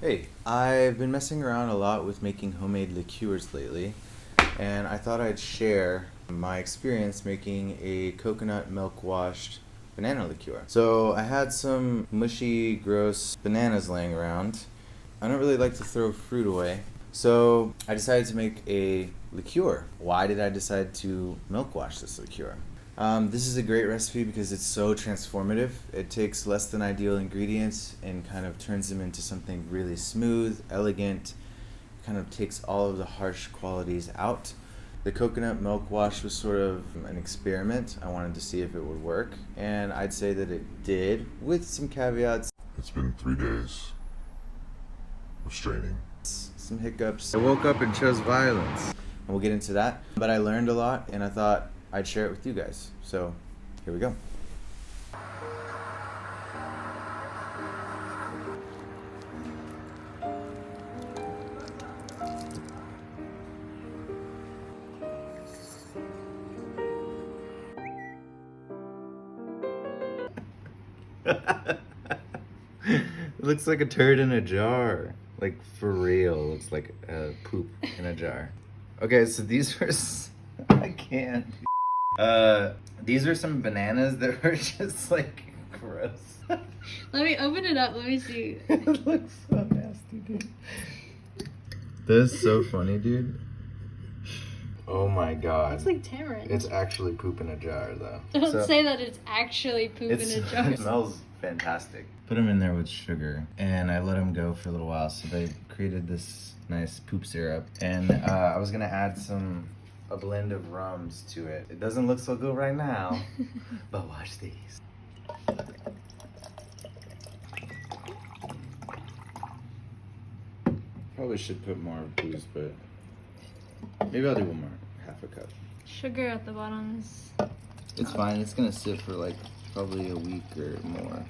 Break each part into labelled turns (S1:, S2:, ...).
S1: Hey, I've been messing around a lot with making homemade liqueurs lately, and I thought I'd share my experience making a coconut milk washed banana liqueur. So I had some mushy, gross bananas laying around. I don't really like to throw fruit away, so I decided to make a liqueur. Why did I decide to milk wash this liqueur? This is a great recipe because it's so transformative. It takes less than ideal ingredients and kind of turns them into something really smooth, elegant, kind of takes all of the harsh qualities out. The coconut milk wash was sort of an experiment. I wanted to see if it would work, and I'd say that it did, with some caveats.
S2: It's been 3 days of straining.
S1: Some hiccups. I woke up and chose violence, and we'll get into that. But I learned a lot, and I thought I'd share it with you guys. So here we go. It looks like a turd in a jar. Like, for real. It's like poop in a jar. Okay, so these were... I can't. These are some bananas that were just like gross.
S3: Let me open it up. Let me see.
S1: It looks so nasty, dude. This is so funny, dude. Oh my god.
S3: It's like tamarind.
S1: It's actually poop in a jar, though.
S3: Don't say that it's actually poop in a jar.
S1: It smells fantastic. Put them in there with sugar, and I let them go for a little while, so they created this nice poop syrup. And I was gonna add a blend of rums to it. It doesn't look so good right now, but watch these. Probably should put more booze, but maybe I'll do one more, half a cup.
S3: Sugar at the bottom is...
S1: It's fine, it's gonna sit for like probably a week or more.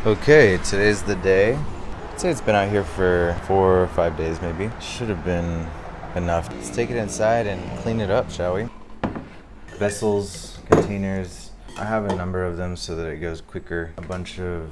S1: Okay, today's the day. I'd say it's been out here for 4 or 5 days maybe. Should have been enough. Let's take it inside and clean it up, shall we? Vessels, containers. I have a number of them so that it goes quicker. A bunch of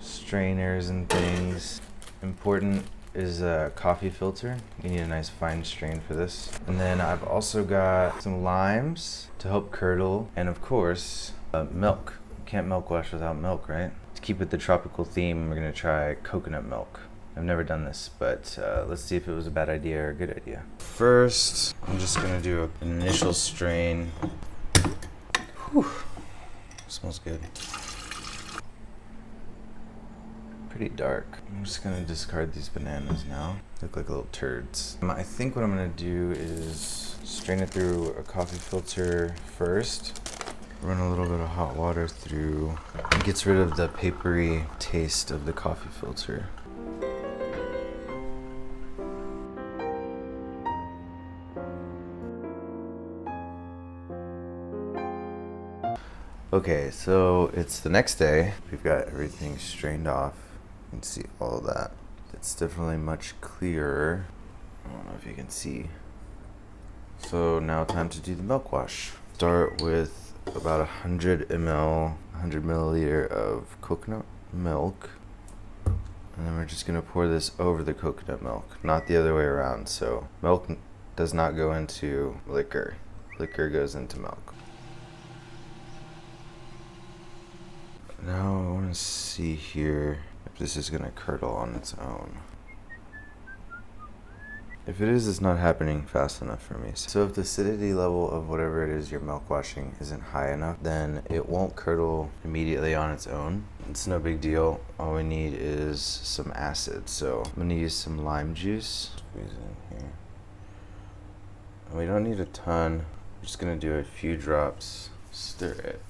S1: strainers and things. Important is a coffee filter. You need a nice fine strain for this. And then I've also got some limes to help curdle. And of course, milk. You can't milk wash without milk, right? To keep with the tropical theme, we're gonna try coconut milk. I've never done this, but let's see if it was a bad idea or a good idea. First, I'm just gonna do an initial strain. Whew, smells good. Pretty dark. I'm just gonna discard these bananas now. Look like little turds. I think what I'm gonna do is strain it through a coffee filter first. Run a little bit of hot water through. It gets rid of the papery taste of the coffee filter. Okay, so it's the next day. We've got everything strained off. You can see all of that. It's definitely much clearer. I don't know if you can see. So now time to do the milk wash. Start with about 100 milliliter of coconut milk. And then we're just gonna pour this over the coconut milk, not the other way around. So milk does not go into liquor. Liquor goes into milk. Now I wanna see here if this is gonna curdle on its own. If it is, it's not happening fast enough for me. So if the acidity level of whatever it is you're milk washing isn't high enough, then it won't curdle immediately on its own. It's no big deal. All we need is some acid. So I'm gonna use some lime juice. Squeeze it in here. And we don't need a ton. I'm just gonna do a few drops. Stir it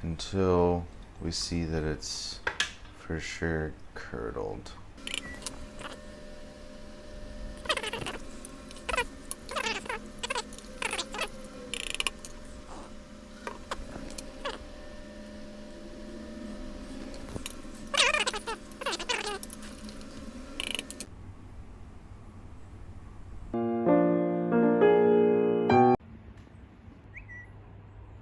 S1: until we see that it's for sure curdled.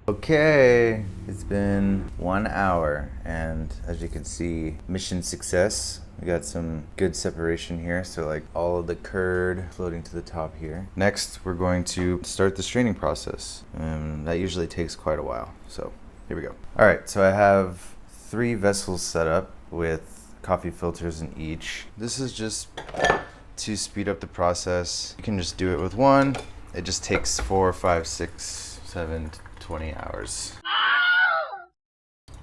S1: Okay, it's been 1 hour, and as you can see, mission success. We got some good separation here, so like all of the curd floating to the top here. Next, we're going to start the straining process. That usually takes quite a while, so here we go. All right, so I have 3 vessels set up with coffee filters in each. This is just to speed up the process. You can just do it with one. It just takes 4, 5, 6, 7, 20 hours.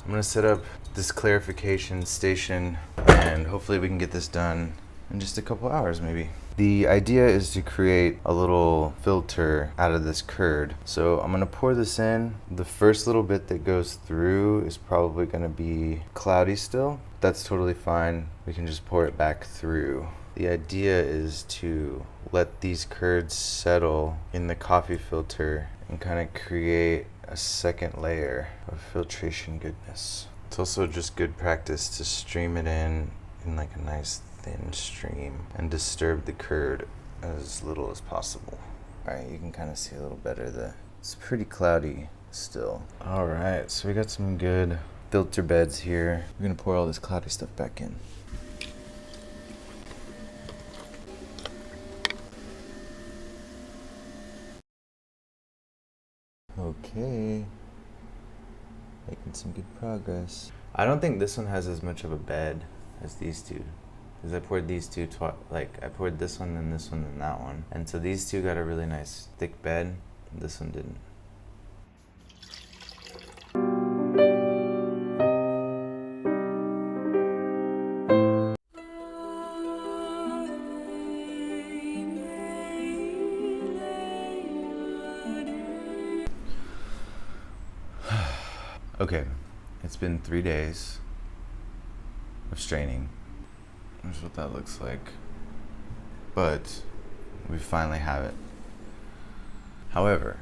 S1: I'm gonna set up this clarification station and hopefully we can get this done in just a couple hours maybe. The idea is to create a little filter out of this curd. So I'm gonna pour this in. The first little bit that goes through is probably gonna be cloudy still. That's totally fine. We can just pour it back through. The idea is to let these curds settle in the coffee filter and kind of create a second layer of filtration goodness. It's also just good practice to stream it in like a nice thin stream and disturb the curd as little as possible. Alright, you can kind of see a little better it's pretty cloudy still. Alright, so we got some good filter beds here. We're gonna pour all this cloudy stuff back in. Okay, making some good progress. I don't think this one has as much of a bed as these two, because I poured these two I poured this one, then this one, then that one, and so these two got a really nice thick bed. This one didn't. Okay, it's been 3 days of straining. Here's what that looks like. But we finally have it. However,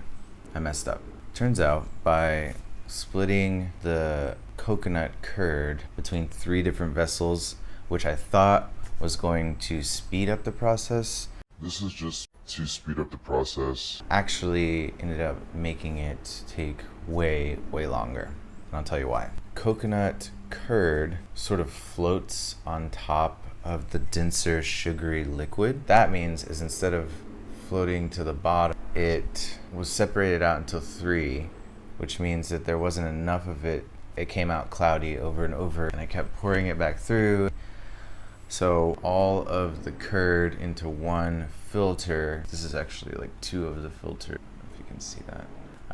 S1: I messed up. Turns out by splitting the coconut curd between 3 different vessels, which I thought was going to speed up the process,
S2: This is just to speed up the process.
S1: actually ended up making it take way, way longer. And I'll tell you why. Coconut curd sort of floats on top of the denser sugary liquid. That means is instead of floating to the bottom, it was separated out into 3, which means that there wasn't enough of it. It came out cloudy over and over, and I kept pouring it back through. So all of the curd into one filter. This is actually like 2 of the filter, if you can see that.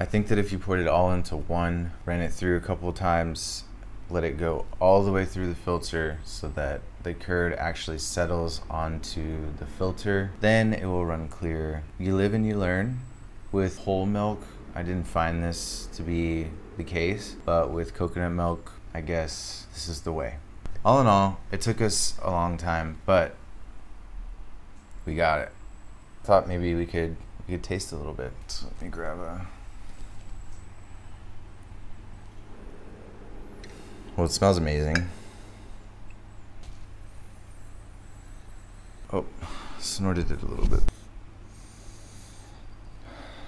S1: I think that if you poured it all into one, ran it through a couple of times, let it go all the way through the filter so that the curd actually settles onto the filter, then it will run clear. You live and you learn. With whole milk, I didn't find this to be the case, but with coconut milk, I guess this is the way. All in all, it took us a long time, but we got it. Thought maybe we could taste a little bit. So let me grab a... Well, it smells amazing. Oh, snorted it a little bit.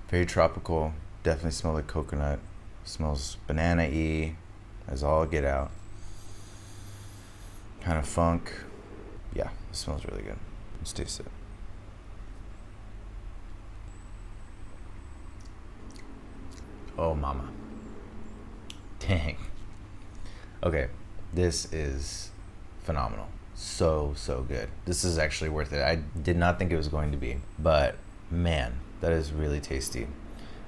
S1: Very tropical. Definitely smells like coconut. Smells banana-y as all get out. Kind of funk. Yeah, it smells really good. Let's taste it. Oh, mama. Dang. Okay, this is phenomenal. So good. This is actually worth it. I did not think it was going to be, but man, that is really tasty.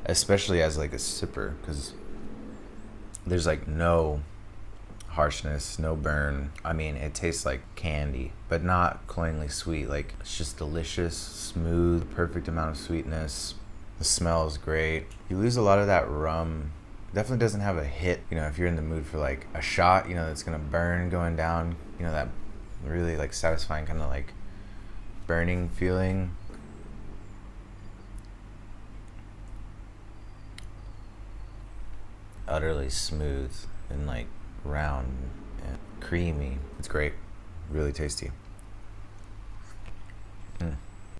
S1: Especially as like a sipper, because there's like no harshness, no burn. I mean, it tastes like candy, but not cloyingly sweet. Like, it's just delicious, smooth, perfect amount of sweetness. The smell is great. You lose a lot of that rum. Definitely doesn't have a hit, you know, if you're in the mood for like a shot, you know, that's gonna burn going down, you know, that really like satisfying kind of like burning feeling. Utterly smooth and like round and creamy. It's great. Really tasty.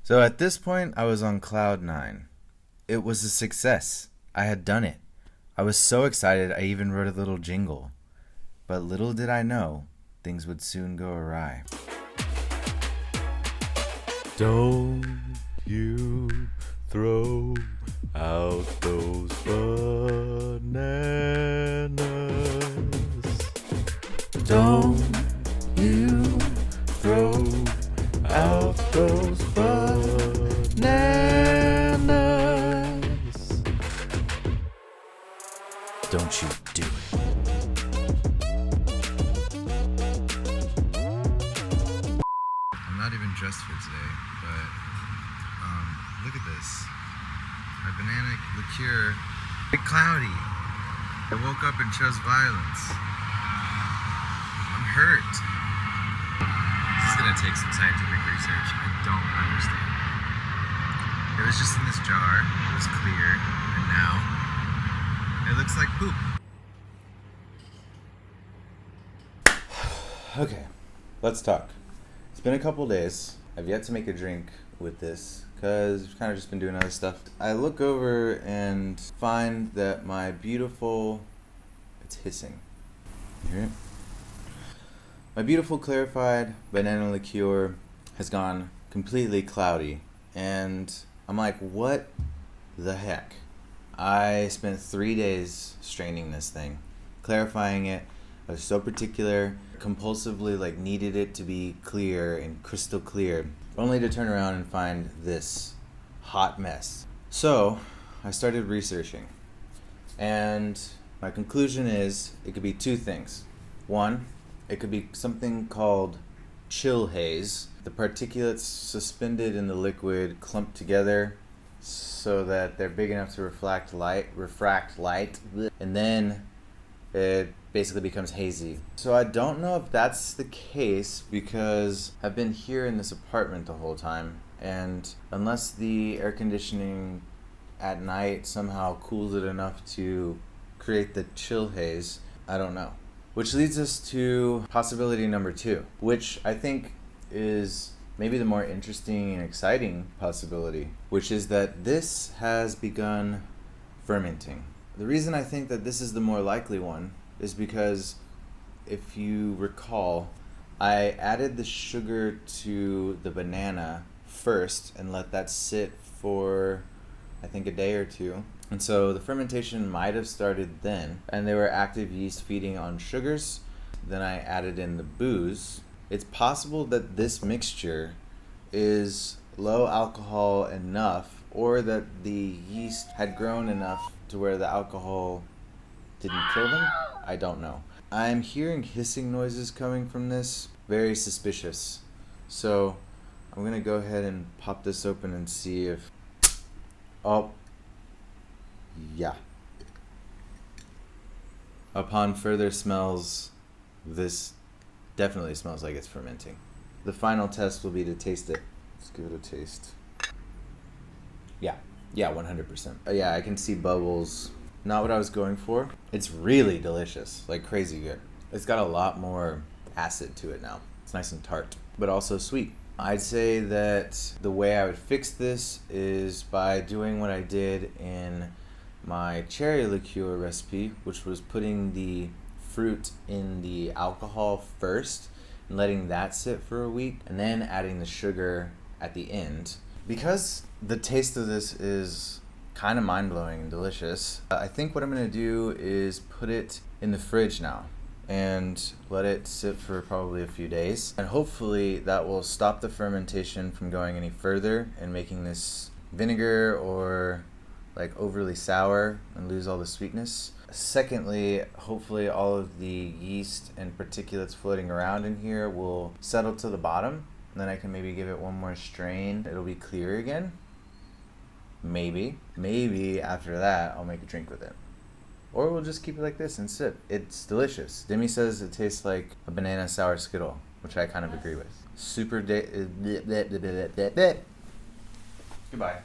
S1: So at this point, I was on cloud 9. It was a success. I had done it. I was so excited I even wrote a little jingle. But little did I know, things would soon go awry. Don't you throw out those bananas. Don't you throw out those bananas. Don't you do it. I'm not even dressed for today, but look at this. My banana liqueur, it's cloudy. I woke up and chose violence. I'm hurt. This is gonna take some scientific research. I don't understand. It was just in this jar. It was clear, and now it looks like poop. Okay, let's talk. It's been a couple days. I've yet to make a drink with this because I've kind of just been doing other stuff. I look over and find that my beautiful, it's hissing. You hear it? My beautiful Clarified banana liqueur has gone completely cloudy. And I'm like, what the heck? I spent 3 days straining this thing, clarifying it. I was so particular, compulsively needed it to be clear and crystal clear, only to turn around and find this hot mess. So I started researching, and my conclusion is it could be two things. One, it could be something called chill haze. The particulates suspended in the liquid clump together so that they're big enough to refract light, and then it basically becomes hazy. So I don't know if that's the case because I've been here in this apartment the whole time, and unless the air conditioning at night somehow cools it enough to create the chill haze, I don't know. Which leads us to possibility number 2, which I think is maybe the more interesting and exciting possibility, which is that this has begun fermenting. The reason I think that this is the more likely one is because, if you recall, I added the sugar to the banana first and let that sit for, I think, a day or two. And so the fermentation might have started then, and there were active yeast feeding on sugars. Then I added in the booze. It's possible that this mixture is low alcohol enough, or that the yeast had grown enough to where the alcohol didn't kill them. I don't know. I'm hearing hissing noises coming from this. Very suspicious. So I'm gonna go ahead and pop this open and see if... Oh. Yeah. Upon further smells, this definitely smells like it's fermenting. The final test will be to taste it. Let's give it a taste. Yeah, 100%. Yeah, I can see bubbles. Not what I was going for. It's really delicious, like crazy good. It's got a lot more acid to it now. It's nice and tart, but also sweet. I'd say that the way I would fix this is by doing what I did in my cherry liqueur recipe, which was putting the fruit in the alcohol first and letting that sit for a week, and then adding the sugar at the end. Because the taste of this is kind of mind-blowing and delicious, I think what I'm going to do is put it in the fridge now and let it sit for probably a few days, and hopefully that will stop the fermentation from going any further and making this vinegar or overly sour and lose all the sweetness. Secondly, hopefully all of the yeast and particulates floating around in here will settle to the bottom, and then I can maybe give it one more strain. It'll be clear again. Maybe after that I'll make a drink with it, or we'll just keep it like this and sip. It's delicious. Demi says it tastes like a banana sour Skittle, which I kind of agree with. Goodbye.